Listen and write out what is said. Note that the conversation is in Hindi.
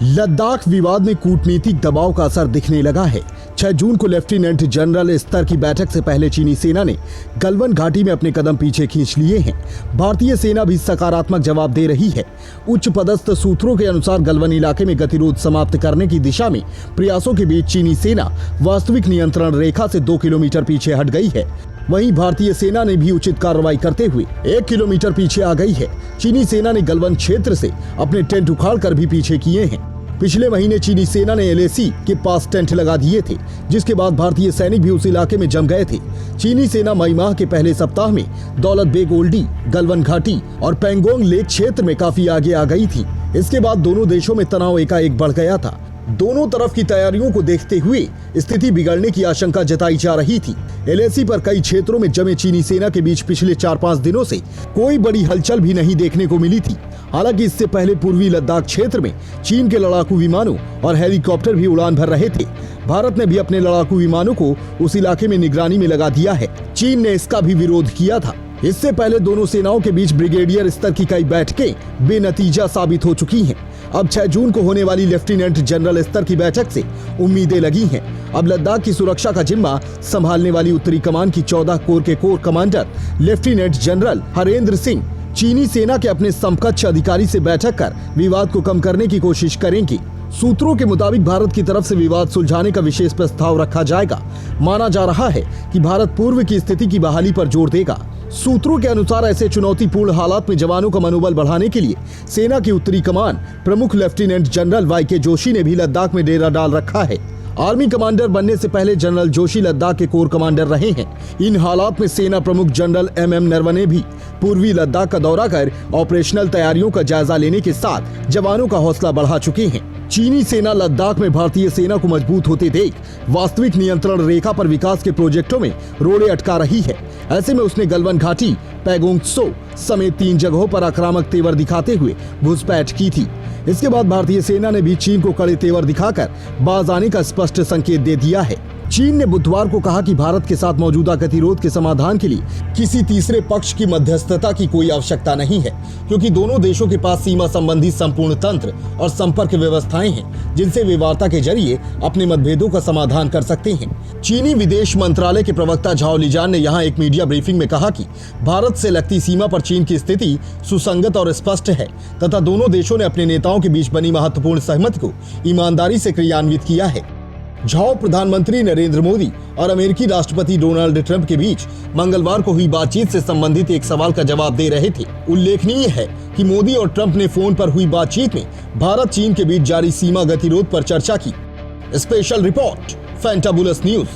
लद्दाख विवाद में कूटनीतिक दबाव का असर दिखने लगा है। 6 जून को लेफ्टिनेंट जनरल स्तर की बैठक से पहले चीनी सेना ने गलवान घाटी में अपने कदम पीछे खींच लिए हैं। भारतीय सेना भी सकारात्मक जवाब दे रही है। उच्च पदस्थ सूत्रों के अनुसार गलवान इलाके में गतिरोध समाप्त करने की दिशा में प्रयासों के बीच चीनी सेना वास्तविक नियंत्रण रेखा से 2 किलोमीटर पीछे हट गई है। वहीं भारतीय सेना ने भी उचित कार्रवाई करते हुए 1 किलोमीटर पीछे आ गई है। चीनी सेना ने गलवान क्षेत्र से अपने टेंट उखाड़कर भी पीछे किए हैं। पिछले महीने चीनी सेना ने LAC के पास टेंट लगा दिए थे, जिसके बाद भारतीय सैनिक भी उस इलाके में जम गए थे। चीनी सेना मई माह के पहले सप्ताह में दौलत बेग ओल्डी, गलवान घाटी और पेंगोंग लेक क्षेत्र में काफी आगे आ गई थी। इसके बाद दोनों देशों में तनाव एकाएक बढ़ गया था। दोनों तरफ की तैयारियों को देखते हुए स्थिति बिगड़ने की आशंका जताई जा रही थी। LAC पर कई क्षेत्रों में जमे चीनी सेना के बीच पिछले 4-5 दिनों से कोई बड़ी हलचल भी नहीं देखने को मिली थी। हालांकि इससे पहले पूर्वी लद्दाख क्षेत्र में चीन के लड़ाकू विमानों और हेलीकॉप्टर भी उड़ान भर रहे थे। भारत ने भी अपने लड़ाकू विमानों को उस इलाके में निगरानी में लगा दिया है। चीन ने इसका भी विरोध किया था। इससे पहले दोनों सेनाओं के बीच ब्रिगेडियर स्तर की कई बैठकें बेनतीजा साबित हो चुकी हैं। अब 6 जून को होने वाली लेफ्टिनेंट जनरल स्तर की बैठक से उम्मीदें लगी हैं। अब लद्दाख की सुरक्षा का जिम्मा संभालने वाली उत्तरी कमान की 14 कोर के core commander lieutenant general Harendra Singh चीनी सेना के अपने समकक्ष अधिकारी से बैठक कर विवाद को कम करने की कोशिश करेंगे। सूत्रों के मुताबिक भारत की तरफ से विवाद सुलझाने का विशेष प्रस्ताव रखा जाएगा। माना जा रहा है कि भारत पूर्व की स्थिति की बहाली पर जोर देगा। सूत्रों के अनुसार ऐसे चुनौतीपूर्ण हालात में जवानों का मनोबल बढ़ाने के लिए सेना की उत्तरी कमान प्रमुख लेफ्टिनेंट जनरल YK जोशी ने भी लद्दाख में डेरा डाल रखा है। आर्मी कमांडर बनने से पहले जनरल जोशी लद्दाख के कोर कमांडर रहे हैं। इन हालात में सेना प्रमुख जनरल MM नरवणे भी पूर्वी लद्दाख का दौरा कर ऑपरेशनल तैयारियों का जायजा लेने के साथ जवानों का हौसला बढ़ा चुके हैं। चीनी सेना लद्दाख में भारतीय सेना को मजबूत होते देख वास्तविक नियंत्रण रेखा पर विकास के प्रोजेक्टों में रोड़े अटका रही है। ऐसे में उसने गलवान घाटी, पैगोंग त्सो समेत 3 जगहों पर आक्रामक तेवर दिखाते हुए घुसपैठ की थी। इसके बाद भारतीय सेना ने भी चीन को कड़े तेवर दिखाकर बाज आने का स्पष्ट संकेत दे दिया है। चीन ने बुधवार को कहा कि भारत के साथ मौजूदा गतिरोध के समाधान के लिए किसी तीसरे पक्ष की मध्यस्थता की कोई आवश्यकता नहीं है, क्योंकि दोनों देशों के पास सीमा संबंधी संपूर्ण तंत्र और संपर्क व्यवस्थाएं हैं, जिनसे वे वार्ता के जरिए अपने मतभेदों का समाधान कर सकते हैं। चीनी विदेश मंत्रालय के प्रवक्ता झाओ लिजान ने यहाँ एक मीडिया ब्रीफिंग में कहा कि भारत से लगती सीमा पर चीन की स्थिति सुसंगत और स्पष्ट है तथा दोनों देशों ने अपने नेताओं के बीच बनी महत्वपूर्ण सहमति को ईमानदारी से क्रियान्वित किया है। झाओ प्रधानमंत्री नरेंद्र मोदी और अमेरिकी राष्ट्रपति डोनाल्ड ट्रंप के बीच मंगलवार को हुई बातचीत से संबंधित एक सवाल का जवाब दे रहे थे। उल्लेखनीय है कि मोदी और ट्रंप ने फोन पर हुई बातचीत में भारत चीन के बीच जारी सीमा गतिरोध पर चर्चा की। Special report, fantabulous news.